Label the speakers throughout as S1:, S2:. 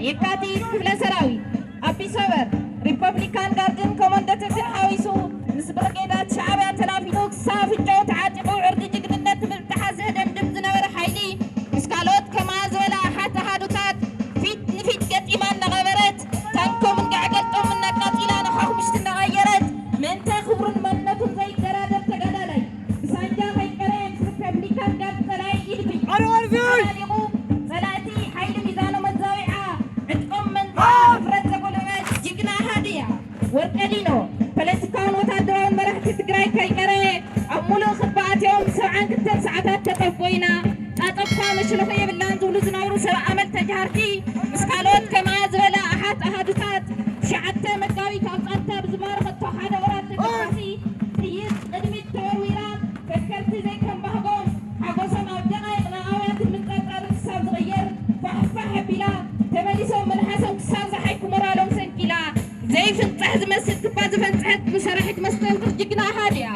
S1: የካቲት ክፍለ ሰራዊት አዲስ አበባ ሪፐብሊካን ጋርድን ኮማንደር ተሐዊሱ ምስ ብርጌዳት ሻዕብያ ተላፊኑ ክሳብ ፍጮ ተዓጢቁ ዕርዲ ጅግንነት ምልተሓዘ ደምድም ዝነበረ ሓይሊ ምስ ካልኦት ከማ ዝበላ ኣሓት ኣሃዱታት ፊት ንፊት ገጢማ እናቐበረት ታንኮምን ጋዕገልጦም እናቃፂላ ንሓሙሽቲ እናቐየረት ምእንተ ክብሩን መንነቱን ዘይደራደር ተጋዳላይ ብሳንጃ ከይቀረ ምስ ሪፐብሊካን ጋርድ ጸላኢ ኢድፊ ተላሊቑ ጸላእቲ ሓይሊ ሚዛኖ መዛዊዓ ዕጥቆም መንታ ፍረት ዘጎለበት ጅግና ሃድያ ወርቀዲኖ ፖለቲካውን ወታደራውን መራሕቲ ትግራይ ከይቀረ ኣብ ሙሉእ ክባኣትዮም 72 ሰዓታት ተጠቦይና ጣጠፍካ መሽለኺ የብላን ዝብሉ ዝነበሩ ሰብ ኣመል ተጃርቲ ምስ ካልኦት ከማ ዝበለ ኣሓት ኣሃዱታት 9 መጋቢት ኣብ ጻንታ ብዝማረኸቶ ሓደ ወራት ተገባሲ ጥይት ቅድሚት ተወርዊራ ተሽከርቲ ዘይከምባህጎም ሓጎሶም ኣብ ደቓይቕ ንኣውያትን ምንጠርጠርን ክሳብ ዝቕየር ፋሕፋሕ ኣቢላ ተመሊሶም መልሓሶም ክሳብ ዝሓይኩ ሞራሎም ሰንኪላ ዘይፍንፅሕ ዝመስል ክባ ዝፈንፅሐት ብሰራሒት መስተንክር ጅግና ሃድያ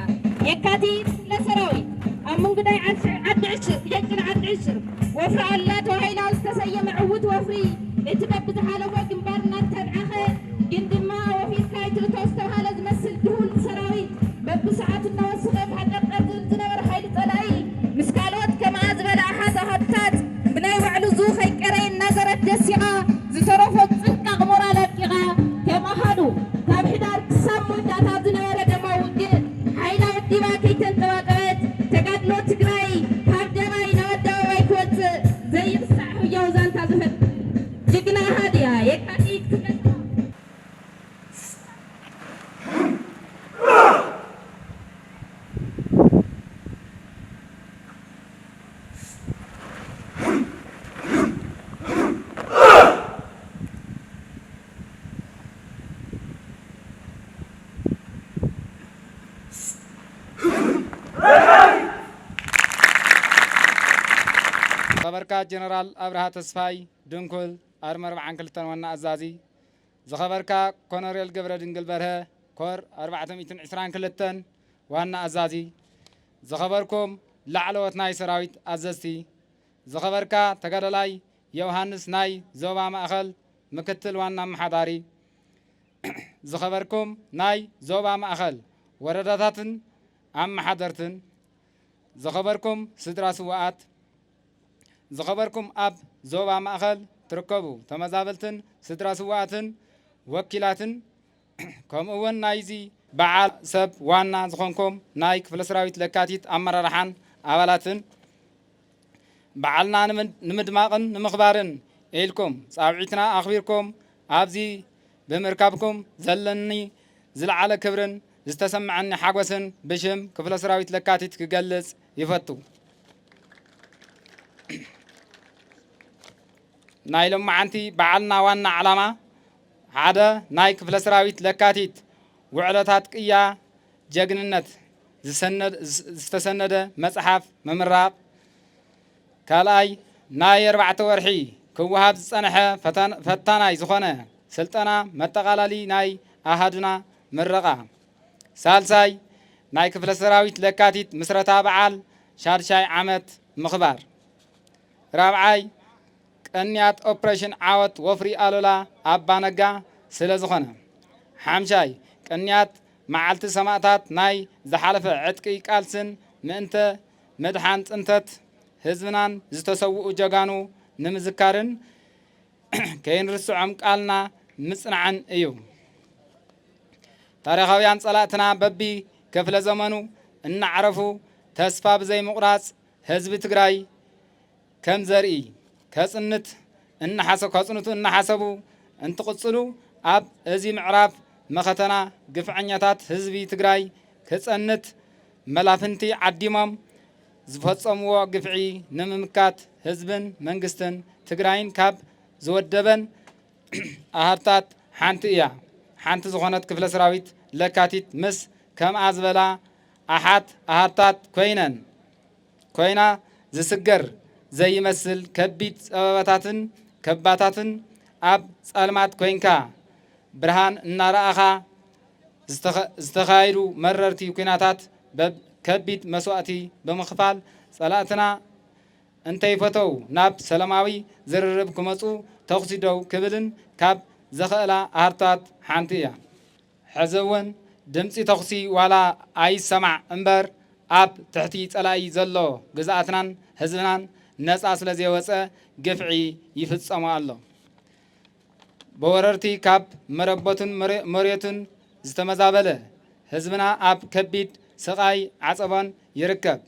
S1: የካቲት ክፍለ ሰራዊት ኣብ መንገዳይ ዓዲ ዕሽር ወፍሪ ኣላ ተባሂላ ዝተሰየመ ዕውት ወፍሪ እቲ በብዝሓለወ ግንባር እናተድዓኸ ግን ድማ ወፊርካ ይትእቶ ዝተባሃለ ዝመስል ድሁል ሰራዊት በብሰዓቱ እናወስኸ ብሓደር ቀትል ዝነበረ ሓይሊ ጸላኢ ምስ ካልኦት ከማ ዝበለ ኣሓት ኣሃዱታት ብናይ ባዕሉ ዙ ከይቀረየ እናዘረት ደሲቓ ዝተረፎ ፅንቃቕ ሞራል ኣቂቓ ከም ኣሃዱ ካብ ሕዳር ክሳብ መወዳእታ ዝነበረ ደማ ውግእ ሓይላ ወዲባ ከይተንጠባጠበት ተጋድሎ ትግራይ ካብ ደባይ ናብ ኣደባባይ ክወፅእ ዘይርሳዕ ህያው ዛንታ ዝህብ ጅግና ሃድያ የካቲት ክፍለ
S2: خبرك جنرال أبرهة تسفاي دنكل أرمر عن كلتن وانا أزازي زخبرك كونريل قبر دنقل برها كور 420 كلتن وانا أزازي زخبركم لعلوت ناي سراويت أزازتي زخبرك تقرلاي يوهانس ناي زوبا مأخل مكتل وانا محضاري زخبركم ناي زوبا مأخل ورداتاتن أم محضرتن زخبركم سدرا سواءات زخبركم أب زوبا مأخل تركبوا تمزابلتن سدرا سواءتن وكيلاتن كم أول نايزي بعال سب وانا زخونكم نايك فلسراويت لكاتيت أمر رحان أولاتن بعلنا نمدماغن نمخبارن إلكم صابعتنا أخبيركم أبزي بمركبكم زلني زل على كبرن زتسمعني حقوسن بشم كفلسراويت لكاتيت كجلس يفتو نايلم معنتي بعلنا وانا علامة عادة نايك فلسراويت لكاتيت وعلتات قيا جاقننت زتسند مصحف ممراب كالاي ناي 4 ورحي كوهاب صنحه فتاناي زخونه سلطنا متقالالي ناي احدنا مرقا سالساي نايك فلسراويت لكاتيت مسرتا بعال شارشاي عمت مخبار رابعاي قنيات اوبريشن عاوت وفري آلولا أبانجا سلزخنا حمشاي قنيات معلت سماعتات ناي زحلف عتقي قالسن منت مدحانت انتت حزبنان زتسوؤ جغانو نمذكارن كاين رسعم قالنا مصنعن ايو تاريخاويان صلاتنا ببي كفل زمنو ان عرفو تسفا بزي مقراص حزب تግራይ كم زرئي كصنت ان حسب كصنتو ان حسبو انت قصلو اب ازي معراف مختنا قفعنياتات حزبي تግራይ كصنت ملافنتي عديمم زفصمو قفعي نممكات حزبن منغستن تግራይን ካብ زودبن اهرتات حانتيا حانت زخونت كفل سراويت لكاتيت مس كم ازبلا احات اهرتات كوينا زسجر زي مسل كبيت أباتاتن كباتاتن أب سالمات كوينكا برهان النارأخا استخايرو مررتي وكيناتات كبيت مسواتي بمخفال صلاتنا انتي فتو ناب سلاماوي زررب كمسو ተኽሲ ደው ክብልን ካብ ዘኽእላ ኣሃርታት ሓንቲ እያ ሕዚ እውን ድምፂ ተኽሲ ዋላ ኣይሰማዕ እምበር ኣብ ትሕቲ ጸላኢ ዘሎ ግዝኣትናን ህዝብናን ነፃ ስለ ዘይወፀ ግፍዒ ይፍጸሙ ኣሎ በወረርቲ ካብ መረበቱን መሬቱን ዝተመዛበለ ህዝብና ኣብ ከቢድ ስቃይ ዓፀቦን ይርከብ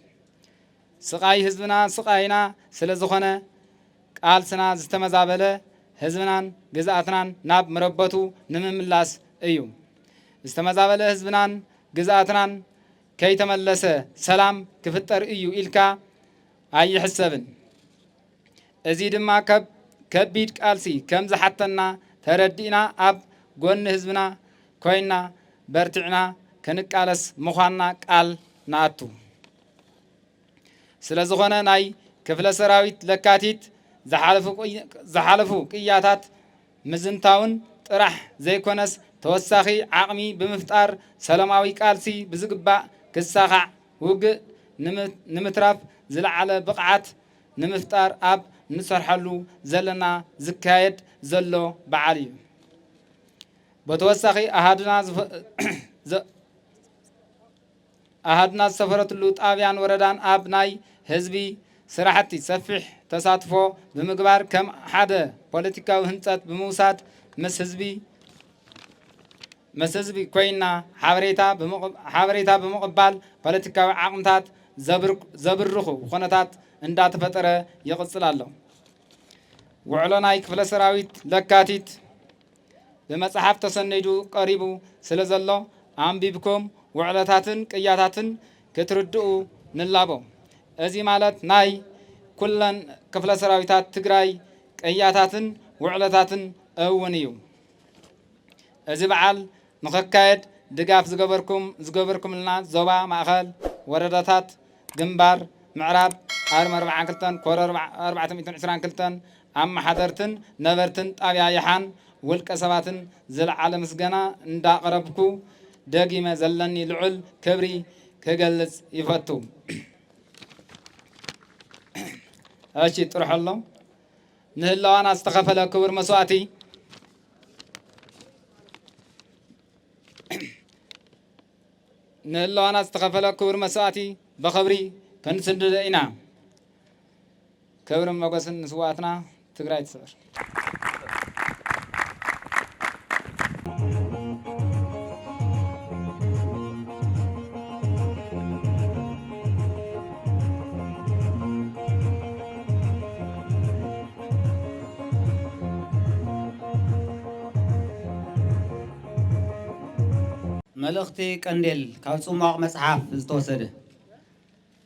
S2: ስቃይ ህዝብና ስቃይና ስለ ዝኾነ ቃልስና ዝተመዛበለ ህዝብናን ግዝኣትናን ናብ መረበቱ ንምምላስ እዩ ዝተመዛበለ ህዝብናን ግዝኣትናን ከይተመለሰ ሰላም ክፍጠር እዩ ኢልካ ኣይሕሰብን እዚ ድማ ከቢድ ቃልሲ ከም ዝሓተና ተረዲእና ኣብ ጎኒ ህዝብና ኮይና በርቲዕና ክንቃለስ ምዃንና ቃል ንኣቱ ስለ ዝኾነ ናይ ክፍለ ሰራዊት ለካቲት ዝሓለፉ ቅያታት ምዝንታውን ጥራሕ ዘይኮነስ ተወሳኺ ዓቕሚ ብምፍጣር ሰላማዊ ቃልሲ ብዝግባእ ክሳኻዕ ውግእ ንምትራፍ ዝለዓለ ብቕዓት ንምፍጣር ኣብ ንሰርሐሉ ዘለና ዝካየድ ዘሎ በዓል እዩ በተወሳኺ ኣሃድና ዝሰፈረትሉ ጣብያን ወረዳን ኣብ ናይ ህዝቢ ስራሕቲ ሰፊሕ ተሳትፎ ብምግባር ከም ሓደ ፖለቲካዊ ህንፀት ብምውሳድ ምስ ህዝቢ ኮይና ሓበሬታ ብምቕባል ፖለቲካዊ ዓቕምታት ዘብርኹ ኩነታት እንዳተፈጠረ ይቕፅል ኣሎ ውዕሎ ናይ ክፍለ ሰራዊት ለካቲት ብመጽሓፍ ተሰነዱ ቀሪቡ ስለ ዘሎ ኣንቢብኩም ውዕለታትን ቅያታትን ክትርድኡ ንላቦ እዚ ማለት ናይ ኩለን ክፍለ ሰራዊታት ትግራይ ቅያታትን ውዕለታትን እውን እዩ እዚ በዓል ንኽካየድ ድጋፍ ዝገበርኩምልና ዞባ ማእኸል ወረዳታት ግንባር ምዕራብ ኣርማ 42 ኮረር 422 ኣመሓደርትን ነበርትን ጣብያ ይሓን ውልቀ ሰባትን ዝለዓለ ምስገና እንዳቀረብኩ ደጊመ ዘለኒ ልዑል ክብሪ ክገልጽ ይፈቱ እሺ ጥርሐሎ ንህላዋና ዝተኸፈለ ክቡር መስዋዕቲ ንህላዋና ዝተኸፈለ ክቡር መስዋዕቲ በኽብሪ ክንስድድ ኢና ክብርን መጎስን ንስዋዕትና ትግራይ ትስዕር
S3: መልእኽቲ ቀንዴል ካብ ጽማቕ መጽሓፍ ዝተወሰደ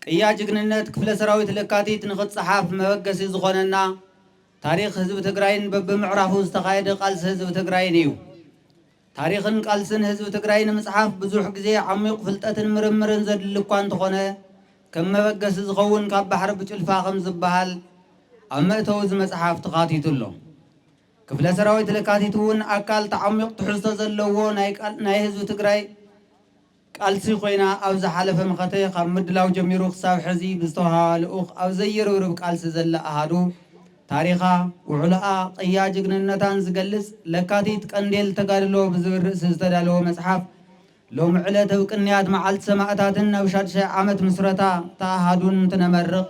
S3: ቅያ ጅግንነት ክፍለ ሰራዊት ለካቲት ንኽጽሓፍ መበገሲ ዝኾነና ታሪክ ህዝቢ ትግራይን በብምዕራፉ ዝተኻየደ ቃልሲ ህዝቢ ትግራይን እዩ ታሪክን ቃልስን ህዝቢ ትግራይ ንምጽሓፍ ብዙሕ ግዜ ዓሚቕ ፍልጠትን ምርምርን ዘድሊ እኳ እንተኾነ ከም መበገሲ ዝኸውን ካብ ባሕሪ ብጭልፋ ከም ዝበሃል ኣብ መእተዊ እዚ መጽሓፍ ተኻቲቱ ኣሎ ክፍለ ሰራዊት ለካቲት እውን ኣካል ተዓሚቕ ትሕዝቶ ዘለዎ ናይ ህዝቢ ትግራይ ቃልሲ ኮይና ኣብ ዝሓለፈ መኸተ ካብ ምድላው ጀሚሩ ክሳብ ሕዚ ብዝተወሃባ ልኡኽ ኣብ ዘይርብርብ ቃልሲ ዘላ ኣሃዱ ታሪኻ ውዕሎኣ ቅያ ጅግንነታን ዝገልጽ ለካቲት ቀንዴል ተጋድሎ ብዝብል ርእሲ ዝተዳለወ መጽሓፍ ሎሚ ዕለት ብቅንያት መዓልቲ ሰማዕታትን ኣብ 6 ዓመት ምስረታ ተኣሃዱን እንትነመርቕ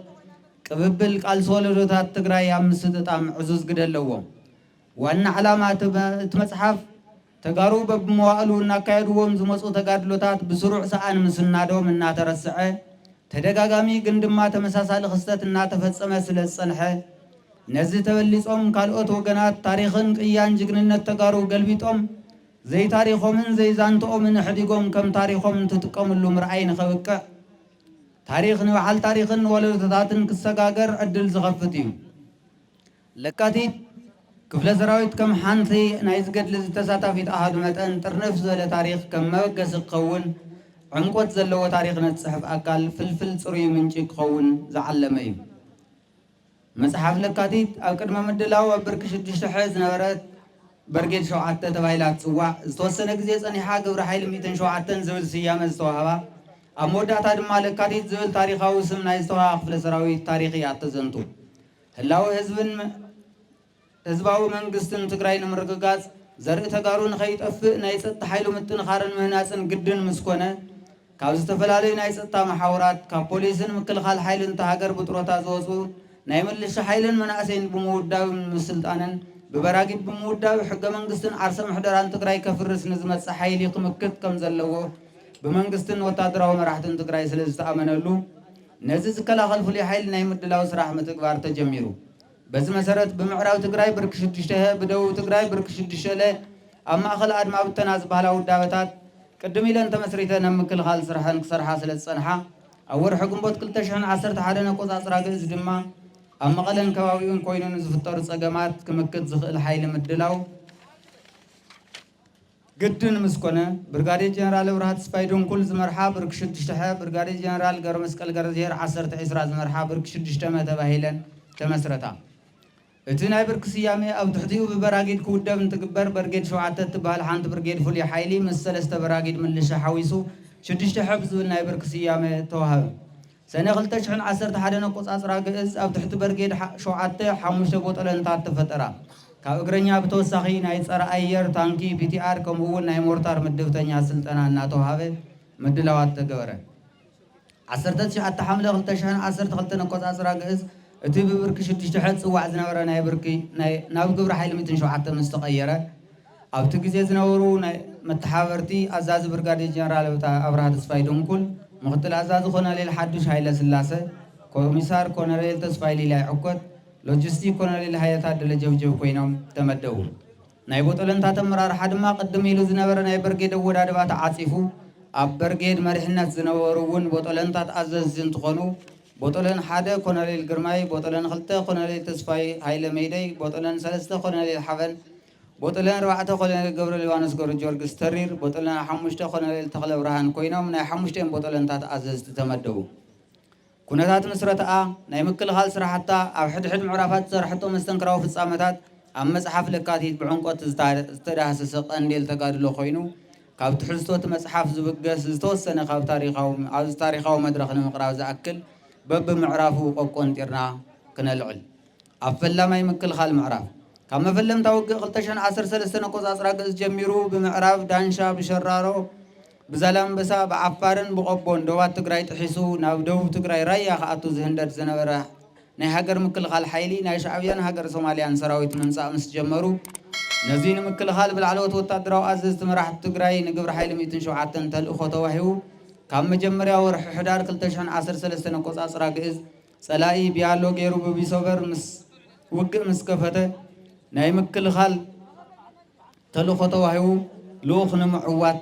S3: ቅብብል ቃልሲ ወለዶታት ትግራይ ኣብ ምስጥጣም ዕዙዝ ግደ ኣለዎ ዋና ዓላማ እቲ መጽሓፍ ተጋሩ በብመዋእሉ እናካየድዎም ዝመፁ ተጋድሎታት ብስሩዕ ሰኣን ምስናዶም እናተረስዐ ተደጋጋሚ ግን ድማ ተመሳሳሊ ክስተት እናተፈጸመ ስለ ዝጸንሐ ነዚ ተበሊጾም ካልኦት ወገናት ታሪክን ቅያን ጅግንነት ተጋሩ ገልቢጦም ዘይታሪኾምን ዘይዛንትኦምን ሕዲጎም ከም ታሪኾም እንትጥቀምሉ ምርኣይ ንኸብቅዕ ታሪክ ንበዓል ታሪክን ወለዶታትን ክሰጋገር ዕድል ዝኸፍት እዩ ለካቲት ክፍለ ሰራዊት ከም ሓንቲ ናይ ዝገድሊ ዝተሳታፊት ኣሃዱ መጠን ጥርንፍ ዝበለ ታሪክ ከም መበገሲ ክኸውን ዕምቆት ዘለዎ ታሪክ ነፅሕፍ ኣካል ፍልፍል ጽሩይ ምንጪ ክኸውን ዝዓለመ እዩ መጽሓፍ ለካቲት ኣብ ቅድመ ምድላው ኣብ ብርኪ 6 ዝነበረት በርጌድ 7 ተባሂላ ትጽዋዕ ዝተወሰነ ግዜ ጸኒሓ ግብሪ ሓይሊ 107 ዝብል ስያመ ዝተዋህባ ኣብ መወዳእታ ድማ ለካቲት ዝብል ታሪኻዊ ስም ናይ ዝተዋህባ ክፍለ ሰራዊት ታሪክ እያ ተዘንቱ ህላዊ ህዝብን ህዝባዊ መንግስትን ትግራይ ንምርግጋጽ ዘርኢ ተጋሩ ንኸይጠፍእ ናይ ጸጥታ ሓይሉ ምጥንኻርን ምህናጽን ግድን ምስ ኮነ ካብ ዝተፈላለዩ ናይ ጸጥታ ማሕበራት ካብ ፖሊስን ምክልኻል ሓይልን ሃገር ብጥሮታ ዝወፁ ናይ ምልሻ ሓይልን መናእሰይን ብምውዳብ ምስልጣንን ብበራጊድ ብምውዳብ ሕገ መንግስትን ዓርሰ ምሕደራን ትግራይ ከፍርስ ንዝመጽእ ሓይሊ ክምክት ከም ዘለዎ ብመንግስትን ወታደራዊ መራሕትን ትግራይ ስለ ዝተኣመነሉ ነዚ ዝከላኸል ፍሉይ ሓይሊ ናይ ምድላው ስራሕ ምትግባር ተጀሚሩ። በዚ መሰረት ብምዕራብ ትግራይ ብርኪ 6 ብደቡብ ትግራይ ብርኪ 6 ኣብ ማእኸል ኣድማ ብተና ዝበሃላ ውዳበታት ቅድም ኢለን ተመስሪተን ኣብ ምክልኻል ስራሕን ክሰርሓ ስለ ዝጸንሓ ኣብ ወርሒ ግንቦት 2011 ኣቆጻጽራ ግእዝ ድማ ኣብ መቐለን ከባቢኡን ኮይኑ ንዝፍጠሩ ጸገማት ክምክት ዝኽእል ሓይሊ ምድላው ግድን ምስ ኮነ ብርጋዴር ጀነራል ኣብርሃ ተስፋይ ድንኩል ዝመርሓ ብርኪ 6 ብርጋዴር ጀነራል ገብረ መስቀል ገረዝሄር 10 ዝመርሓ ብርኪ 6 ተባሂለን ተመስረታ። እቲ ናይ ብርኪ ስያሜ ኣብ ትሕቲኡ ብበራጊድ ክውደብ እንትግበር በርጌድ 7 እትበሃል ሓንቲ ብርጌድ ፍሉይ ሓይሊ ምስ 3 በራጊድ ምልሻ ሓዊሱ 6 ዝብል ናይ ብርኪ ስያሜ ተዋህበ። ሰነ 2011 ኣቆጻጽራ ግእዝ ኣብ ትሕቲ በርጌድ 7 5 ቦጠለንታት ተፈጠራ። ካብ እግረኛ ብተወሳኺ ናይ ጸረ ኣየር ታንኪ ፒቲአር ከምኡውን ናይ ሞርታር ምድብተኛ ስልጠና እናተዋሃበ ምድላዋት ተገበረ። 19 ሐምለ 2012 ኣቆጻጽራ ግእዝ እቲ ብብርኪ 6 ጽዋዕ ዝነበረ ናይ ብርኪ ናብ ግብረ ሓይሊ 107 ምስ ተቐየረ ኣብቲ ግዜ ዝነበሩ ናይ መተሓበርቲ ኣዛዚ ብርጋዴር ጀነራል ኣብርሃ ተስፋይ ድንኩል ምክትል ኣዛዚ ኮሎኔል ሓዱሽ ሃይለ ስላሴ ኮሚሳር ኮሎኔል ተስፋይ ሊላይ ዕኮት ሎጂስቲክ ኮሎኔል ሃይታት ደለጀብጀብ ኮይኖም ተመደቡ። ናይ ቦጠለንታት ኣመራርሓ ድማ ቅድም ኢሉ ዝነበረ ናይ በርጌድ ኣወዳድባ ተዓጺፉ ኣብ በርጌድ መሪሕነት ዝነበሩ እውን ቦጠለንታት ኣዘዝቲ እንትኾኑ ቦጠለን 1 ኮሎኔል ግርማይ፣ ቦጠለን 2 ኮሎኔል ተስፋይ ሃይለ ሜይደይ፣ ቦጠለን 3 ኮሎኔል ሓበን፣ ቦጠለን 4 ኮሎኔል ገብረ ሊባኖስ ገብረ ጊዮርጊስ ተሪር፣ ቦጠለን 5 ኮሎኔል ተክለ ብርሃን ኮይኖም ናይ 5 ቦጠለንታት ኣዘዝቲ ተመደቡ። ኩነታት ምስረትኣ ናይ ምክልኻል ስራሕታ ኣብ ሕድሕድ ምዕራፋት ዝሰርሐቶ መስተንክራዊ ፍጻመታት ኣብ መጽሓፍ ለካቲት ብዕንቆት ዝተዳሰሰ ቀንዴል ተጋድሎ ኮይኑ ካብ ትሕዝቶት መጽሓፍ ዝብገስ ዝተወሰነ ካብ ታሪኻዊ መድረኽ ንምቕራብ ዝኣክል በብምዕራፉ ቆቆንጢርና ክነልዕል። ኣብ ፈላማይ ምክልኻል ምዕራፍ ካብ መፈለምታ ውግእ 2013 ኣቆጻጽራ ግእዝ ጀሚሩ ብምዕራብ ዳንሻ ብሸራሮ ብዛላምበሳ ብዓፋርን ብቆቦን ደባት ትግራይ ጥሒሱ ናብ ደቡብ ትግራይ ራያ ከኣቱ ዝህንደድ ዝነበረ ናይ ሃገር ምክልኻል ሓይሊ ናይ ሻዕብያን ሃገር ሶማልያን ሰራዊት ምምጻእ ምስ ጀመሩ ነዚ ንምክልኻል ብላዕለዎት ወታደራዊ ኣዘዝቲ መራሕቲ ትግራይ ንግብረ ሓይሊ 107 ተልእኾ ተዋሂቡ ካብ መጀመርያ ወርሒ ሕዳር 2013 ኣቆጻጽራ ግእዝ ጸላኢ ቢያሎ ገይሩ ብቢሶበር ምስ ውግእ ምስ ከፈተ ናይ ምክልኻል ተልእኾ ተዋሂቡ ልኡኽ ንምዕዋት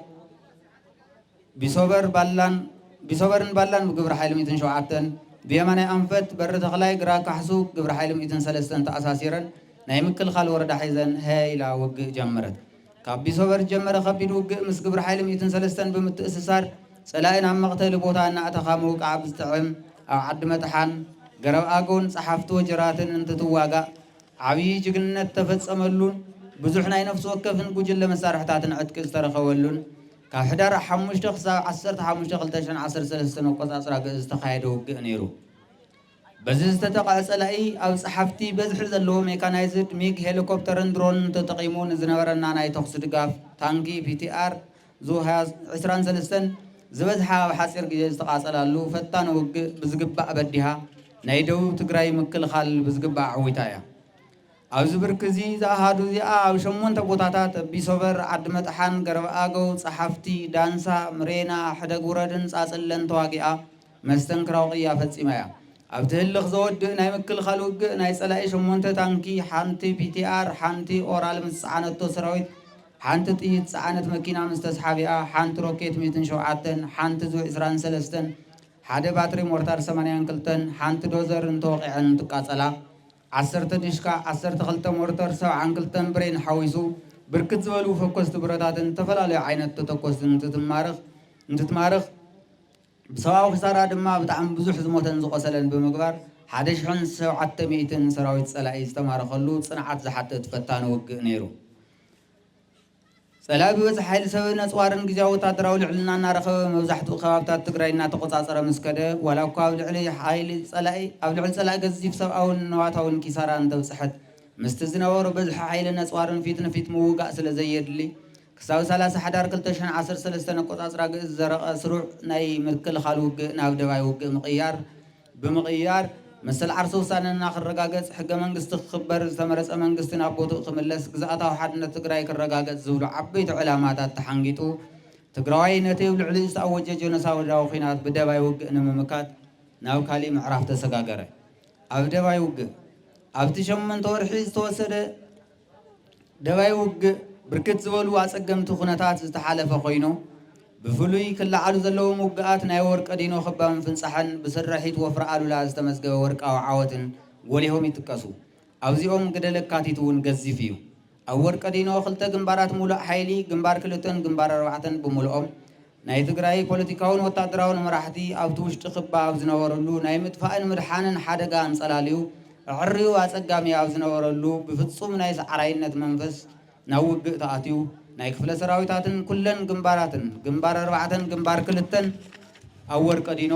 S3: ቢሶበርን ባላን ብግብረ ሓይሊ 107 ብየማናይ ኣንፈት በሪ ተኽላይ ግራ ካሕሱ ግብረ ሓይሊ 103 ተኣሳሲረን ናይ ምክልኻል ወረዳ ሒዘን ኢላ ውግእ ጀመረት። ካብ ቢሶበር ጀመረ ከቢድ ውግእ ምስ ግብረ ሓይሊ 103 ብምትእስሳር ጸላእን ኣብ መቕተሊ ቦታ እናእተኻ ምውቃዕ ብዝጥዕም ኣብ ዓዲ መጥሓን ገረብ ኣጎን ጸሓፍቲ ወጀራትን እንትትዋጋእ ዓብዪ ጅግንነት ተፈጸመሉን ብዙሕ ናይ ነፍሲ ወከፍን ጉጅለ መሳርሕታትን ዕጥቂ ዝተረኸበሉን ካብ ሕዳር 5 ክሳብ 15 2013 ኣቆጻጽራ ግእዝ ዝተኻየደ ውግእ ነይሩ። በዚ ዝተጠቕዐ ጸላኢ ኣብ ጸሓፍቲ በዝሒ ዘለዎ ሜካናይዝድ ሚግ ሄሊኮፕተርን ድሮንን ተጠቒሙ ንዝነበረና ናይ ተኽሲ ድጋፍ ታንኪ ፒቲአር ዙ 23 ዝበዝሓ ኣብ ሓፂር ግዜ ዝተቓጸላሉ ፈታኒ ውግእ ብዝግባእ በዲሃ ናይ ደቡብ ትግራይ ምክልኻል ብዝግባእ ዓዊታ እያ። ኣብዚ ብርኪ እዚ ዝኣሃዱ እዚኣ ኣብ 8 ቦታታት ቢሶበር፣ ዓዲ መጥሓን፣ ገረብ ኣገው፣ ጸሓፍቲ፣ ዳንሳ፣ ምሬና፣ ሕደግ ውረድን ጻጽለን ተዋጊኣ መስተንክራዊ ቅያ ፈጺማ እያ። ኣብቲ ህልኽ ዘወድእ ናይ ምክልኻል ውግእ ናይ ጸላኢ 8 ታንኪ፣ ሓንቲ ፒቲአር፣ ሓንቲ ኦራል ምስ ጸዓነቶ ሰራዊት፣ ሓንቲ ጥይት ጸዓነት መኪና ምስ ተስሓቢኣ፣ ሓንቲ ሮኬት 107፣ ሓንቲ ዙ 23፣ ሓደ ባትሪ ሞርታር 82፣ ሓንቲ ዶዘር እንተወቂዐን እንትቃጸላ 10 ዲሽካ 12 ሞርተር 72 ብሬን ሓዊሱ ብርክት ዝበሉ ፈኮስቲ ብረታትን ዝተፈላለዩ ዓይነት ተተኮስትን እንትትማርኽ ብሰብኣዊ ክሳራ ድማ ብጣዕሚ ብዙሕ ዝሞተን ዝቆሰለን ብምግባር 1700 ሰራዊት ጸላኢ ዝተማረኸሉ ጽንዓት ዝሓትት ፈታኒ ውግእ ነይሩ። ጸላኢ ብበዝሒ ሓይሊ ሰብ ነፅዋርን ግዜያዊ ወታደራዊ ልዕልና እናረኸበ መብዛሕትኡ ከባብታት ትግራይ እናተቆጻጸረ ምስ ከደ ዋላ እኳ ኣብ ልዕሊ ጸላኢ ገዚፍ ሰብኣውን ነዋታውን ኪሳራ እንተብፅሐት ምስቲ ዝነበሩ በዝሒ ሓይልን ነፅዋርን ፊት ንፊት ምውጋእ ስለ ዘየድሊ ክሳብ 30 ሓዳር 2013 ኣቆፃፅራ ግእዝ ዘረቐ ስሩዕ ናይ ምክልኻል ውግእ ናብ ደባይ ውግእ ብምቕያር መሰል ዓርሲ ውሳነና ክረጋገፅ ሕገ መንግስቲ ክኽበር ዝተመረፀ መንግስቲ ናብ ቦትኡ ክምለስ ግዝኣታዊ ሓድነት ትግራይ ክረጋገፅ ዝብሉ ዓበይቲ ዕላማታት ተሓንጊጡ ትግራዋይ ነቲ ብልዕሊ ዝተኣወጀ ጆኖሳይዳዊ ኩናት ብደባይ ውግእ ንምምካት ናብ ካሊእ ምዕራፍ ተሰጋገረ። ኣብ ደባይ ውግእ ኣብቲ 8 ወርሒ ዝተወሰደ ደባይ ውግእ ብርክት ዝበሉ ኣፀገምቲ ኩነታት ዝተሓለፈ ኮይኑ ብፍሉይ ክለዓሉ ዘለዎም ውግኣት ናይ ወርቀ ዲኖ ክባብ ምፍንፃሕን ብስራሒት ወፍሪ ኣሉላ ዝተመዝገበ ወርቃዊ ዓወትን ጎሊሆም ይጥቀሱ። ኣብዚኦም ገደለ ካቲት እውን ገዚፍ እዩ። ኣብ ወርቀ ዲኖ 2 ግንባራት ሙሉእ ሓይሊ ግንባር 2 ግንባር 4 ብምልኦም ናይ ትግራይ ፖለቲካውን ወታደራውን መራሕቲ ኣብቲ ውሽጢ ክባ ኣብ ዝነበረሉ ናይ ምጥፋእን ምድሓንን ሓደጋ እንፀላልዩ ዕርዩ ኣፀጋሚ ኣብ ዝነበረሉ ብፍፁም ናይ ሰዓራይነት መንፈስ ናብ ውግእ ተኣትዩ ናይ ክፍለ ሰራዊታትን ኩለን ግንባራትን ግንባር 4 ግንባር 2 ኣብ ወርቀ ዲኖ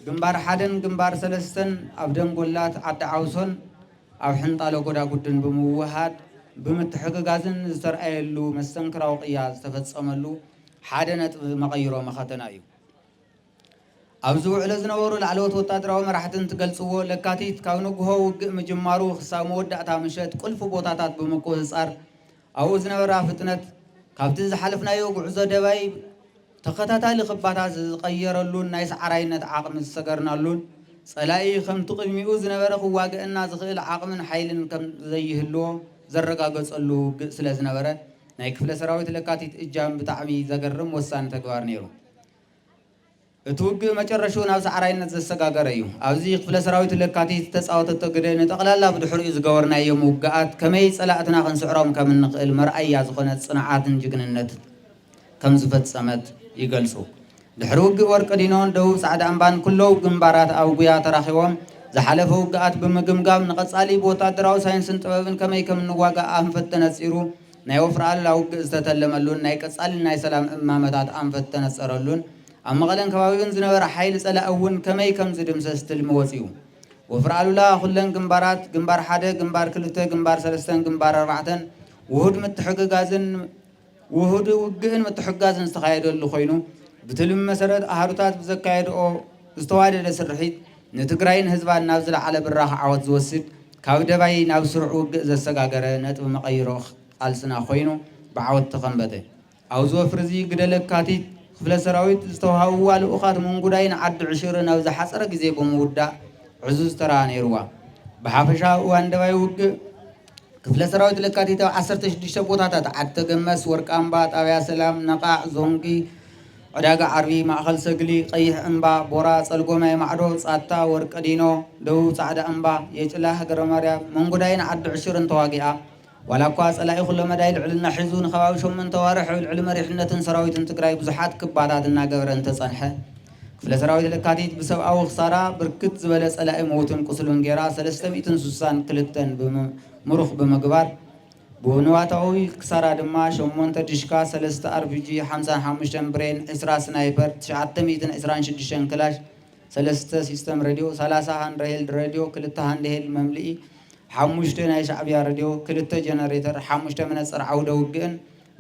S3: ግንባር 1 ግንባር 3 ኣብ ደንጎላት ዓዲ ዓውሶን ኣብ ሕንጣሎ ጎዳጉድን ብምውሃድ ብምትሕግጋዝን ዝተረኣየሉ መስተንክራዊ ቅያስ ዝተፈፀመሉ ሓደ ነጥቢ መቐይሮ መኸተና እዩ። ኣብዚ ውዕለ ዝነበሩ ላዕለዎት ወታደራዊ መራሕትን ትገልፅዎ ለካቲት ካብ ንግሆ ውግእ ምጅማሩ ክሳብ መወዳእታ ምሸት ቁልፊ ቦታታት ብምቁፅፃር ኣብኡ ዝነበራ ፍጥነት ካብቲ ዝሓለፍናዮ ጉዕዞ ደባይ ተኸታታሊ ክባታት ዝቐየረሉን ናይ ሰዓራይነት ዓቕሚ ዝሰገርናሉን ፀላኢ ከምቲ ቅድሚኡ ዝነበረ ክዋግአና ዝኽእል ዓቕምን ሓይልን ከም ዘይህልዎ ዘረጋገፀሉ ውግእ ስለ ዝነበረ ናይ ክፍለ ሰራዊት ለካቲት እጃም ብጣዕሚ ዘገርም ወሳኒ ተግባር ነይሩ። እቲ ውግእ መጨረሻው ናብ ሰዓራይነት ዘሰጋገረ እዩ። ኣብዚ ክፍለ ሰራዊት ለካቲት ተፃወተቶ ግደ ንጠቕላላ ብድሕሪኡ ዝገበርናዮም ውግኣት ከመይ ፀላእትና ክንስዕሮም ከም እንኽእል መርኣያ ዝኾነት ፅንዓትን ጅግንነት ከም ዝፈፀመት ይገልፁ። ድሕሪ ውግእ ወርቀ ዲኖን ደቡብ ፃዕዳ እምባን ኩለው ግንባራት ኣብ ጉያ ተራኺቦም ዝሓለፈ ውግኣት ብምግምጋም ንቐፃሊ ብወታደራዊ ሳይንስን ጥበብን ከመይ ከም እንዋጋእ ኣንፈት ተነፂሩ ናይ ወፍሪ ኣሉላ ውግእ ዝተተለመሉን ናይ ቀፃሊ ናይ ሰላም እማመታት ኣንፈት ተነፀረሉን ኣብ መቐለን ከባቢውን ዝነበረ ሓይሊ ፀላእ እውን ከመይ ከም ዝድምሰስ ትልሚ ወፂኡ። ወፍሪ ኣሉላ ኩለን ግንባራት ግንባር 1 ግንባር 2 ግንባር 3 ግንባር 4 ውሁድ ውግእን ምትሕጋዝን ዝተካየደሉ ኮይኑ ብትልሚ መሰረት ኣሃዱታት ብዘካየድኦ ዝተዋደደ ስርሒት ንትግራይን ህዝባን ናብ ዝለዓለ ብራኸ ዓወት ዝወስድ ካብ ደባይ ናብ ስሩዕ ውግእ ዘሰጋገረ ነጥቢ መቐይሮ ቃልስና ኮይኑ ብዓወት ተኸንበተ። ኣብዚ ወፍሪ እዚ ግደ ለካቲት ክፍለ ሰራዊት ዝተዋሃብዋ ልኡኻት ምንጉዳይን ዓዲ ዕሽር ናብ ዝሓፀረ ግዜ ብምውዳእ ዕዙዝ ተራ ነይርዋ። ብሓፈሻ እዋን ደባይ ውግእ ክፍለ ሰራዊት ለካቲት ኣብ 16 ቦታታት ዓዲ ተገመስ፣ ወርቃምባ፣ ጣብያ ሰላም፣ ነቓዕ፣ ዞንጊ፣ ዕዳጋ ዓርቢ፣ ማእኸል ሰግሊ፣ ቀይሕ እምባ፣ ቦራ፣ ፀልጎማይ ማዕዶ፣ ፃታ፣ ወርቀ ዲኖ፣ ደቡብ ፃዕዳ እምባ፣ የጭላ፣ ሃገረ ማርያም፣ መንጉዳይን ዓዲ ዕሽርን ተዋጊኣ ዋላ እኳ ፀላኢ ኩሎ መዳይ ልዕልና ሒዙ ንኸባቢ 8 ወርሒ ልዕሊ መሪሕነትን ሰራዊትን ትግራይ ብዙሓት ክባታት እናገበረ እንተፀንሐ ክፍለ ሰራዊት ለካቲት ብሰብኣዊ ክሳራ ብርክት ዝበለ ፀላኢ ሞትን ቁስሉን ጌራ 362 ምሩኽ ብምግባር ብንዋታዊ ክሳራ ድማ 8 ዲሽካ 3 RPG 55 ብሬን 20 ስናይፐር 926 ክላሽ 3 ሲስተም ሬድዮ 30 ሃንድሄልድ ሬድዮ 2 ሃንድሄልድ መምልኢ 5 ናይ ሻዕብያ ሬድዮ 2 ጀነሬተር 5 መነፅር ዓውደ ውግእን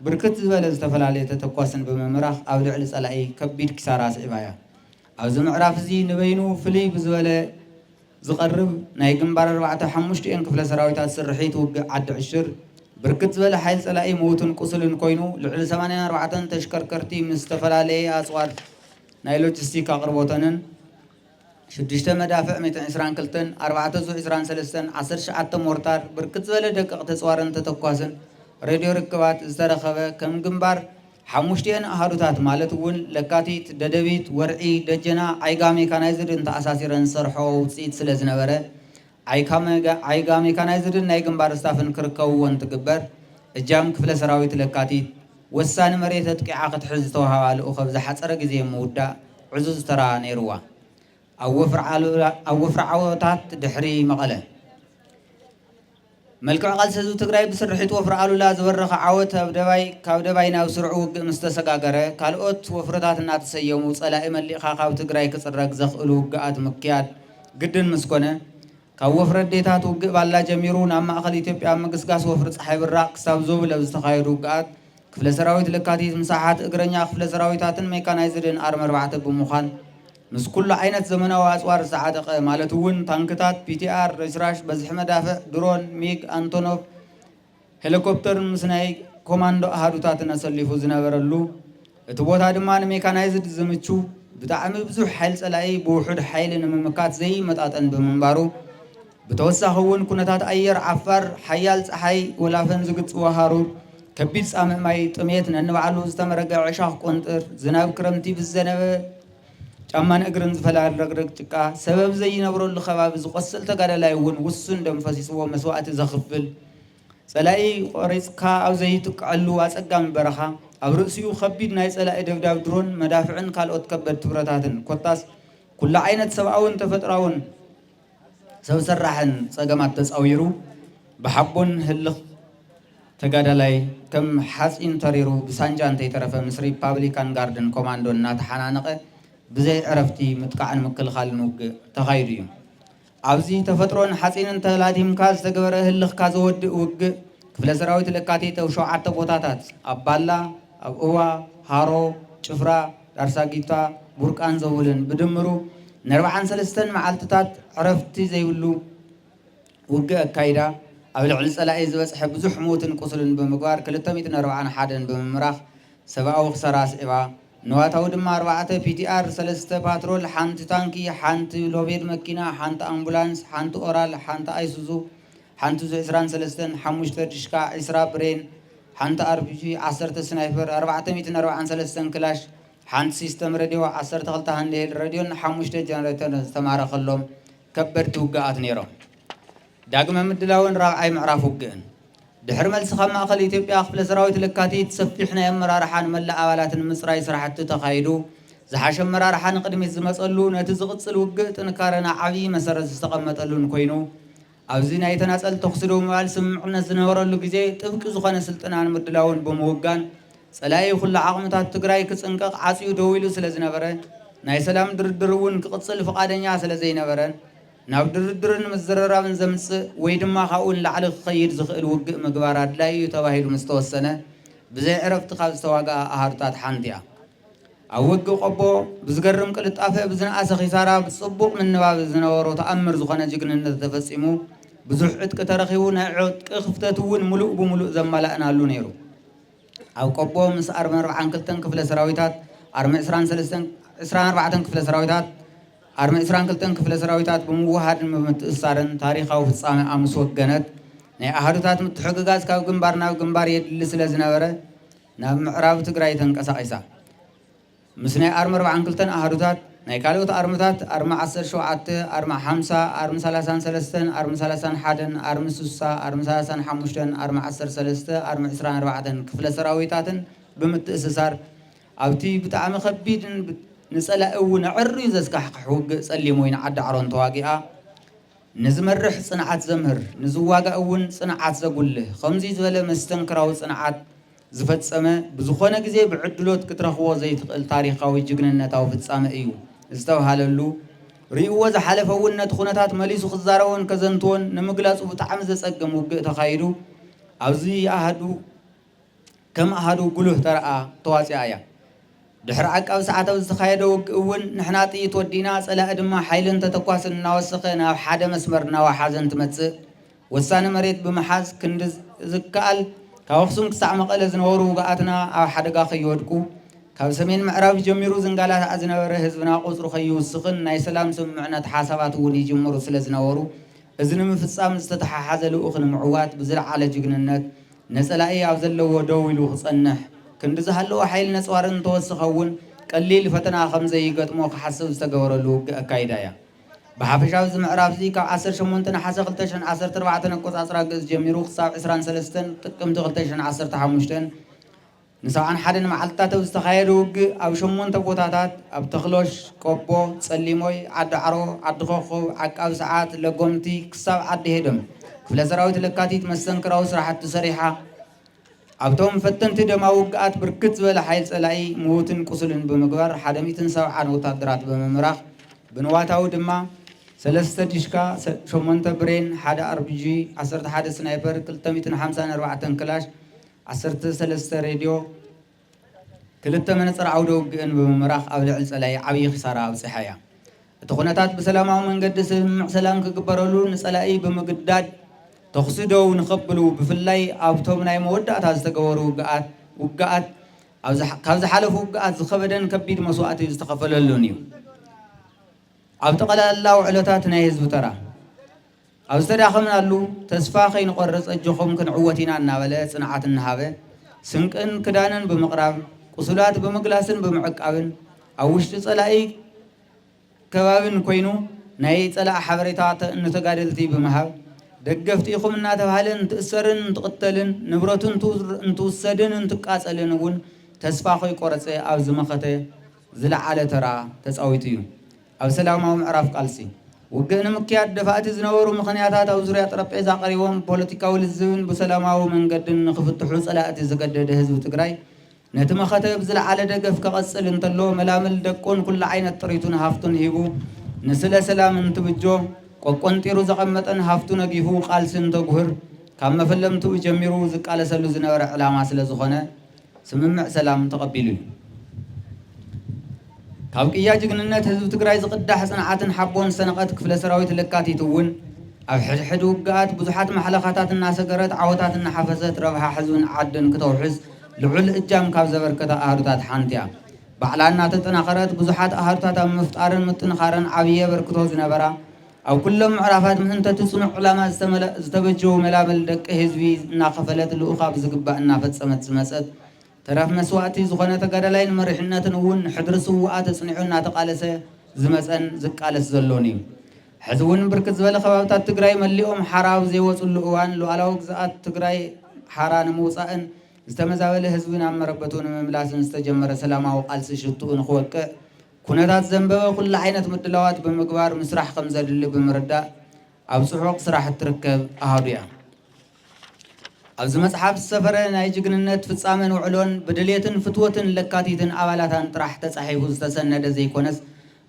S3: ብርክት ዝበለ ዝተፈላለየ ተተኳስን ብምምራኽ ኣብ ልዕሊ ፀላኢ ከቢድ ክሳራ ስዒባያ። ኣብዚ ምዕራፍ እዚ ንበይኑ ፍልይ ብዝበለ ዝቐርብ ናይ ግንባር 4-5 ክፍለ ሰራዊታት ስርሒት ውግእ ዓዲ ዕሽር ብርክት ዝበለ ሓይሊ ፀላኢ ሞትን ቁስልን ኮይኑ ልዕሊ 84 ተሽከርከርቲ ምስ ዝተፈላለየ ኣፅዋት ናይ ሎጂስቲክ ኣቕርቦተንን 6 መዳፍዕ 122 4 ዙ 23 19 ሞርታር ብርክት ዝበለ ደቀቕቲ ተፅዋርን ተተኳስን ሬድዮ ርክባት ዝተረኸበ ከም ግንባር 5 ኣሃዱታት ማለት እውን ለካቲት፣ ደደቢት፣ ወርዒ፣ ደጀና፣ ዓይጋ ሜካናይዝድን ተኣሳሲረን ዝሰርሖ ውፅኢት ስለ ዝነበረ ዓይጋ ሜካናይዝድን ናይ ግንባር ስታፍን ክርከብዎን ትግበር እጃም ክፍለ ሰራዊት ለካቲት ወሳኒ መሬት ኣጥቂዓ ክትሕዝ ዝተዋሃባ ልኡኸ ብዝሓፀረ ግዜ ምውዳእ ዕዙዝ ተራ ነይርዋ። ኣብ ወፍሪ ዓወታት ድሕሪ መቐለ መልክዕ ቃልሲ ህዝቢ ትግራይ ብስርሒት ወፍሪ ኣሉላ ዝበረኸ ዓወት ካብ ደባይ ናብ ስሩዕ ውግእ ምስ ተሰጋገረ ካልኦት ወፍርታት እናተሰየሙ ፀላኢ መሊእኻ ካብ ትግራይ ክፅረግ ዘኽእሉ ውግኣት ምክያድ ግድን ምስ ኮነ ካብ ወፍሪ ኣዴታት ውግእ ባላ ጀሚሩ ናብ ማእኸል ኢትዮጵያ ምግስጋስ ወፍሪ ፀሓይ ብራቅ ክሳብ ዞብል ኣብ ዝተኻየዱ ውግኣት ክፍለ ሰራዊት ለካቲት ምሳሓት እግረኛ ክፍለ ሰራዊታትን ሜካናይዝድን ኣርሚ 4 ብምዃን ምስ ኩሉ ዓይነት ዘመናዊ ኣፅዋር ዝተዓጠቐ ማለት እውን ታንክታት ፒቲአር ሬስራሽ በዝሒ መዳፍዕ ድሮን ሚግ አንቶኖቭ ሄሊኮፕተር ምስ ናይ ኮማንዶ ኣሃዱታትን ኣሰሊፉ ዝነበረሉ እቲ ቦታ ድማ ንሜካናይዝድ ዝምቹ ብጣዕሚ ብዙሕ ሓይሊ ፀላኢ ብውሑድ ሓይሊ ንምምካት ዘይመጣጠን ብምንባሩ ብተወሳኺ እውን ኩነታት ኣየር ዓፋር ሓያል ፀሓይ ወላፈን ዝግፅዎ ሃሩር ከቢድ ፃምእ ማይ ጥሜት ነንባዕሉ ዝተመረገ ዕሻኽ ቆንጥር ዝናብ ክረምቲ ብዝዘነበ ጫማን እግርን ዝፈላል ረግረግ ጭቃ ሰበብ ዘይነብረሉ ከባቢ ዝቆስል ተጋዳላይ እውን ውሱን ደም ፈሲስዎ መስዋእቲ ዘኽፍል ፀላኢ ቆሪፅካ ኣብ ዘይትቅዐሉ ኣፀጋሚ በረኻ ኣብ ርእሲኡ ከቢድ ናይ ፀላኢ ደብዳብ ድሮን መዳፍዕን ካልኦት ከበድቲ ብረታትን ኮታስ ኩሉ ዓይነት ሰብኣውን ተፈጥራውን ሰብ ሰራሕን ፀገማት ተፃዊሩ ብሓቦን ህልኽ ተጋዳላይ ከም ሓፂን ተሪሩ ብሳንጃ እንተይተረፈ ምስ ሪፓብሊካን ጋርድን ኮማንዶ እናተሓናነቐ ብዘይ ዕረፍቲ ምጥቃዕን ምክልኻልን ውግእ ተኻይዱ እዩ ኣብዚ ተፈጥሮን ሓፂንን ተላቲምካ ዝተገበረ ህልኽካ ዘወድእ ውግእ ክፍለ ሰራዊት ለካቲት ኣብ 7 ቦታታት ኣብ ባላ ኣብ እዋ ሃሮ ጭፍራ ዳርሳጊታ ቡርቃን ዘውልን ብድምሩ ን43 መዓልትታት ዕረፍቲ ዘይብሉ ውግእ ኣካይዳ ኣብ ልዕሊ ፀላኢ ዝበፅሐ ብዙሕ ሞትን ቁስልን ብምግባር 241 ብምምራኽ ሰብኣዊ ክሰራ ስዒባ ንዋታዊ ድማ 4 ፒቲአር 3 ፓትሮል ሓንቲ ታንኪ ሓንቲ ሎቤድ መኪና ሓንቲ ኣምቡላንስ ሓንቲ ኦራል ሓንቲ ኣይሱዙ ሓንቲ ዙ 23 5 ድሽካ 20 ብሬን ሓንቲ አርፒጂ 10 ስናይፐር 443 ክላሽ ሓንቲ ሲስተም ሬድዮ 12 ሃንድሄል ሬድዮን 5 ጀነሬተር ዝተማረኸሎም ከበድቲ ውግኣት ነይሮም ዳግመ ምድላውን ራብዓይ ምዕራፍ ውግእን ድሕሪ መልሲ ካብ ማእኸል ኢትዮጵያ ክፍለ ሰራዊት ለካቲት ሰፊሕ ናይ ኣመራርሓን መላእ ኣባላትን ምፅራይ ስራሕቲ ተኻይዱ ዝሓሸ ኣመራርሓ ንቅድሚት ዝመፀሉ ነቲ ዝቕፅል ውግእ ጥንካረና ዓብዪ መሰረት ዝተቐመጠሉን ኮይኑ ኣብዚ ናይ ተናፀል ተኽሲ ደው ምባል ስምምዕነት ዝነበረሉ ግዜ ጥብቂ ዝኾነ ስልጥናን ምድላውን ብምውጋን ፀላኢ ኩሉ ዓቕምታት ትግራይ ክፅንቀቕ ዓፅዩ ደው ኢሉ ስለ ዝነበረ ናይ ሰላም ድርድር እውን ክቕፅል ፍቓደኛ ስለ ዘይነበረን ናብ ድርድርን ምዝርራብን ዘምፅእ ወይ ድማ ካብኡን ላዕሊ ክኸይድ ዝኽእል ውግእ ምግባር ኣድላይ እዩ ተባሂሉ ምስ ተወሰነ ብዘይ ዕረፍቲ ካብ ዝተዋግኣ ኣሃዱታት ሓንቲ እያ ኣብ ውግእ ቆቦ ብዝገርም ቅልጣፈ ብዝነኣሰ ኺሳራ ብፅቡቕ ምንባብ ዝነበሮ ተኣምር ዝኾነ ጅግንነት ተፈፂሙ ብዙሕ ዕጥቂ ተረኺቡ ናይ ዕጥቂ ክፍተት እውን ሙሉእ ብምሉእ ዘመላእናሉ ነይሩ ኣብ ቆቦ ምስ ኣርሚ 42 ክፍለ ሰራዊታት ኣርሚ 24 ክፍለ ሰራዊታት ኣርሚ 22 ክፍለ ሰራዊታት ብምውሃድን ብምትእሳርን ታሪኻዊ ፍጻመ ምስ ወገነት ናይ ኣሃዱታት ምትሕግጋዝ ካብ ግንባር ናብ ግንባር የድሊ ስለ ዝነበረ ናብ ምዕራብ ትግራይ ተንቀሳቒሳ ምስ ናይ ኣርሚ 42 ኣሃዱታት ናይ ካልኦት ኣርምታት ኣርሚ 17 ኣርሚ 50 ኣርሚ 33 ኣርሚ 31 ኣርሚ 60 ኣርሚ 35 ኣርሚ 13 ኣርሚ 24 ክፍለ ሰራዊታትን ብምትእስሳር ኣብቲ ብጣዕሚ ከቢድን ንፀላኢ እውን ዕርዩ ዘስካሕክሕ ውግእ ፀሊም ወይኒ ዓዲ ዓሮን ተዋጊኣ ንዝመርሕ ፅንዓት ዘምህር ንዝዋጋእ እውን ፅንዓት ዘጉልህ ከምዚ ዝበለ መስተንክራዊ ፅንዓት ዝፈፀመ ብዝኾነ ግዜ ብዕድሎት ክትረኽቦ ዘይትኽእል ታሪኻዊ ጅግንነታዊ ፍጻመ እዩ ዝተባሃለሉ ርእይዎ ዝሓለፈ እውን ነቲ ኩነታት መሊሱ ክዛረቦን ከዘንትዎን ንምግላፁ ብጣዕሚ ዘፀግም ውግእ ተኻይዱ ኣብዚ ኣሃዱ ከም ኣሃዱ ጉልህ ተረኣ ተዋፂኣ እያ ድሕሪ ዓቃብ ሰዓት ኣብ ዝተኻየደ ውግእ እውን ንሕና ጥይት ወዲና ፀላኢ ድማ ሓይልን ተተኳስን እናወሰኸ ናብ ሓደ መስመር እናዋሓዘን ትመፅእ ወሳነ መሬት ብምሓዝ ክንዲ ዝከኣል ካብ ኣኽሱም ክሳዕ መቐለ ዝነበሩ ውግኣትና ኣብ ሓደጋ ከይወድቁ ካብ ሰሜን ምዕራብ ጀሚሩ ዝንጋላታዕ ዝነበረ ህዝብና ቁፅሩ ከይውስኽን ናይ ሰላም ስምምዕነት ሓሳባት እውን ይጅምሩ ስለ ዝነበሩ እዚ ንምፍፃም ዝተተሓሓዘ ልኡኽ ንምዕዋት ብዝለዓለ ጅግንነት ነፀላኢ ኣብ ዘለዎ ደው ኢሉ ክፀንሕ ክንዲ ዝሃለዎ ሓይሊ ነፅዋርን ተወስኸውን ቀሊል ፈተና ከምዘይገጥሞ ክሓስብ ዝተገበረሉ ውግእ ኣካይዳ እያ ብሓፈሻ እዚ ምዕራፍ እዚ ካብ 18 ናሓሰ 2014 ኣቆፃፅራ ግእዝ ጀሚሩ ክሳብ 23 ጥቅምቲ 2015 ን71 መዓልትታት ኣብ ዝተኻየደ ውግእ ኣብ 8 ቦታታት ኣብ ተኽሎሽ ቆቦ ፀሊሞይ ዓዲ ዓሮ ዓዲ ኮኸብ ዓቃብ ሰዓት ለጎምቲ ክሳብ ዓዲ ሄደም ክፍለ ሰራዊት ለካቲት መስተንክራዊ ስራሕቲ ሰሪሓ ኣብቶም ፈተንቲ ደማ ውግኣት ብርክት ዝበለ ሓይል ፀላኢ ምዉትን ቁስልን ብምግባር 170 ወታደራት ብምምራኽ ብንዋታዊ ድማ 3 ዲሽካ 8 ብሬን 1 RPG 11 ስናይፐር 254 ክላሽ 13 ሬድዮ 2 መነጽር ዓውደ ውግእን ብምምራኽ ኣብ ልዕሊ ጸላይ ዓብዪ ኺሳራ ኣብጽሓ እያ እቲ ኩነታት ብሰላማዊ መንገዲ ስምምዕ ሰላም ክግበረሉ ንጸላኢ ብምግዳድ ተኽሲ ደው ንኸብሉ ብፍላይ ኣብቶም ናይ መወዳእታ ዝተገበሩ ውግኣት ካብ ዝሓለፉ ውግኣት ዝኸበደን ከቢድ መስዋእቲ ዝተኸፈለሉን እዩ ኣብ ጠቕላላ ውዕሎታት ናይ ህዝቢ ተራ ኣብ ዝተዳኸምናሉ ተስፋ ከይንቆርፅ እጅኹም ክንዕወት ኢና እናበለ ጽንዓት እናሃበ ስንቅን ክዳንን ብምቕራብ ቁስላት ብምግላስን ብምዕቃብን ኣብ ውሽጢ ጸላኢ ከባብን ኮይኑ ናይ ጸላእ ሓበሬታ ንተጋደልቲ ብምሃብ ደገፍቲ ኢኹም እናተባሃለን እንትእሰርን እንትቕተልን ንብረቱ እንትውሰድን እንትቃጸልን እውን ተስፋ ከይቆረፀ ኣብ ዝመኸተ ዝለዓለ ተራ ተፃዊቱ እዩ ኣብ ሰላማዊ ምዕራፍ ቃልሲ ውግእ ንምክያድ ደፋእቲ ዝነበሩ ምኽንያታት ኣብ ዙርያ ጠረጴዛ ቀሪቦም ፖለቲካዊ ልዝብን ብሰላማዊ መንገድን ንኽፍትሑ ጸላእቲ ዝገደደ ህዝቢ ትግራይ ነቲ መኸተ ብዝለዓለ ደገፍ ከቐጽል እንተሎ መላምል ደቆን ኩሉ ዓይነት ጥሪቱን ሃፍቱን ሂቡ ንስለ ሰላም እንትብጆ ቆቆንጢሩ ዘቐመጠን ሃፍቱ ነጊፉ ቃልሲ እንተጉህር ካብ መፈለምትኡ ጀሚሩ ዝቃለሰሉ ዝነበረ ዕላማ ስለ ዝኾነ ስምምዕ ሰላም ተቐቢሉ እዩ ካብ ቅያ ጅግንነት ህዝቢ ትግራይ ዝቕዳሕ ጽንዓትን ሓቦን ሰነቐት ክፍለ ሰራዊት ለካቲት እውን ኣብ ሕድሕድ ውግኣት ብዙሓት ማሕለኻታት እናሰገረት ዓወታት እናሓፈሰት ረብሓ ህዝብን ዓድን ክተውሕዝ ልዑል እጃም ካብ ዘበርከተ ኣህዱታት ሓንቲ እያ ባዕላ እናተጠናኸረት ብዙሓት ኣህዱታት ኣብ ምፍጣርን ምጥንኻርን ዓብዪ በርክቶ ዝነበራ ኣብ ኩሎም ምዕራፋት ምእንተቲ ጽኑዕ ዕላማ ዝተበጀው መላመል ደቂ ህዝቢ እናኸፈለት ልኡኻ ብዝግባእ እናፈጸመት ዝመፀት ተረፍ መስዋእቲ ዝኾነ ተጋዳላይን መሪሕነትን እውን ሕድሪ ስውኣ ተጽኒዑ እናተቃለሰ ዝመፀን ዝቃለስ ዘሎን እዩ ሕዚ እውን ብርክት ዝበለ ከባብታት ትግራይ መሊኦም ሓራ ኣብ ዘይወፅሉ እዋን ሉኣላዊ ግዝኣት ትግራይ ሓራ ንምውፃእን ዝተመዛበለ ህዝቢ ናብ መረበቱ ንምምላስን ዝተጀመረ ሰላማዊ ቃልሲ ሽቱኡ ንኽወቅዕ ኩነታት ዘንበበ ኩሉ ዓይነት ምድላዋት ብምግባር ምስራሕ ከም ዘድሊ ብምርዳእ ኣብ ጽዑቕ ስራሕ እትርከብ ኣሃዱ እያ ኣብዚ መጽሓፍ ዝሰፈረ ናይ ጅግንነት ፍጻመን ውዕሎን ብድሌትን ፍትወትን ለካቲትን ኣባላታን ጥራሕ ተጻሒፉ ዝተሰነደ ዘይኮነስ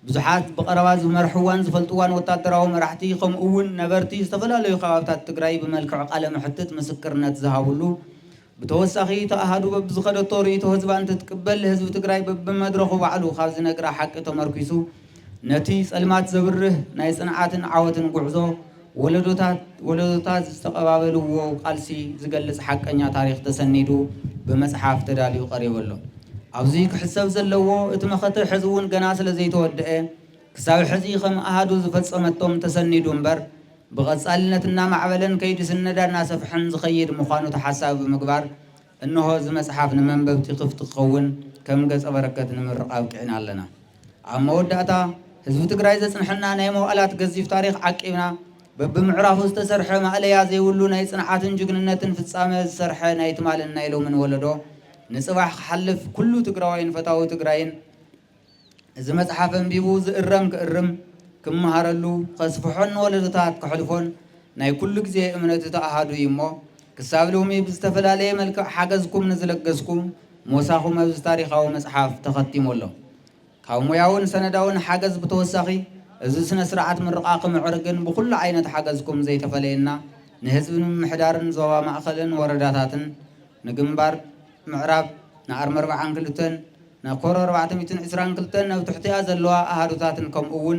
S3: ብዙሓት ብቐረባ ዝመርሕዋን ዝፈልጥዋን ወታደራዊ መራሕቲ ከምኡ እውን ነበርቲ ዝተፈላለዩ ከባብታት ትግራይ ብመልክዕ ቃለ መሕትት ምስክርነት ዝሃብሉ ብተወሳኺ ተኣሃዱ በብዝኸደቶ ርእይቶ ህዝባ እንትትቅበል ህዝቢ ትግራይ በብመድረኹ ባዕሉ ካብ ዝነግራ ሓቂ ተመርኪሱ ነቲ ጸልማት ዘብርህ ናይ ጽንዓትን ዓወትን ጉዕዞ ወለዶታት ዝተቐባበልዎ ቃልሲ ዝገልጽ ሓቀኛ ታሪክ ተሰኒዱ ብመጽሓፍ ተዳልዩ ቀሪቡ ኣሎ ኣብዚ ክሕሰብ ዘለዎ እቲ መኸተ ሕዚ እውን ገና ስለ ዘይተወድአ ክሳብ ሕዚ ከም ኣሃዱ ዝፈጸመቶም ተሰኒዱ እምበር ብቐጻልነት እናማዕበለን ከይዲ ስነዳ እናሰፍሐን ዝኸይድ ምዃኑ ተሓሳቢ ብምግባር እንሆ እዚ መጽሓፍ ንመንበብቲ ክፍቲ ክኸውን ከም ገጸ በረከት ንምርቕ ኣብቂዕና ኣለና ኣብ መወዳእታ ህዝቢ ትግራይ ዘጽንሐና ናይ መዋእላት ገዚፍ ታሪክ ዓቂብና በብምዕራፉ ዝተሰርሐ ማእለያ ዘይብሉ ናይ ጽንዓትን ጅግንነትን ፍጻመ ዝሰርሐ ናይ ትማልን ናይ ሎምን ወለዶ ንጽባሕ ክሓልፍ ኩሉ ትግራዋይን ፈታዊ ትግራይን እዚ መጽሓፍ አንቢቡ ዝእረም ክእርም ክመሃረሉ ከስፍሖን ወለዶታት ክሕልፎን ናይ ኩሉ ግዜ እምነት ተኣሃዱ እሞ ክሳብ ሎሚ ብዝተፈላለየ መልክዕ ሓገዝኩም ንዝለገስኩም ሞሳኹም ኣብዚ ታሪኻዊ መጽሓፍ ተኸቲሙ ኣሎ ካብ ሙያውን ሰነዳውን ሓገዝ ብተወሳኺ እዚ ስነ ስርዓት ምርቓ ክምዕርግን ብኩሉ ዓይነት ሓገዝኩም ዘይተፈለየና ንህዝቢ ምምሕዳርን ዞባ ማእኸልን ወረዳታትን ንግንባር ምዕራብ ንኣርሚ 42 ንኮር 422 ናብ ትሕቲኣ ዘለዋ ኣሃዱታትን ከምኡ እውን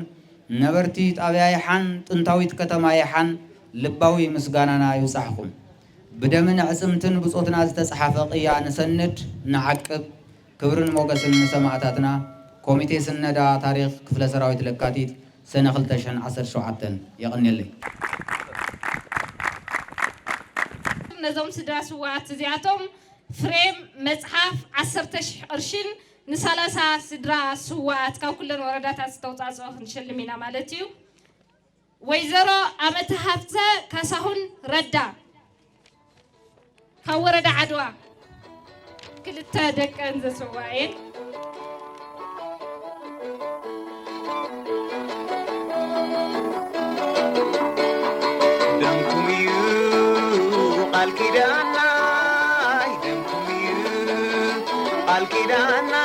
S3: ነበርቲ ጣብያ ይሓን ጥንታዊት ከተማ ይሓን ልባዊ ምስጋናና ይውሳሕኩም ብደምን ዕፅምትን ብጾትና ዝተጻሓፈ ቅያ ንሰንድ ንዓቅብ ክብርን ሞገስን ንሰማዕታትና ኮሚቴ ስነዳ ታሪክ ክፍለ ሰራዊት ለካቲት ሰነ 2017 يقنيلي
S1: نظام سدرا سوات زياتهم فريم مصحف 10,000 قرشين نسالسا سدرا سوات كاو كلن وردات استوصاصو نشلمينا مالتيو ويزرو امت حفظه كاساهون ردا كاو وردا عدوا كلتا دقن زسواين
S4: Al-Qidana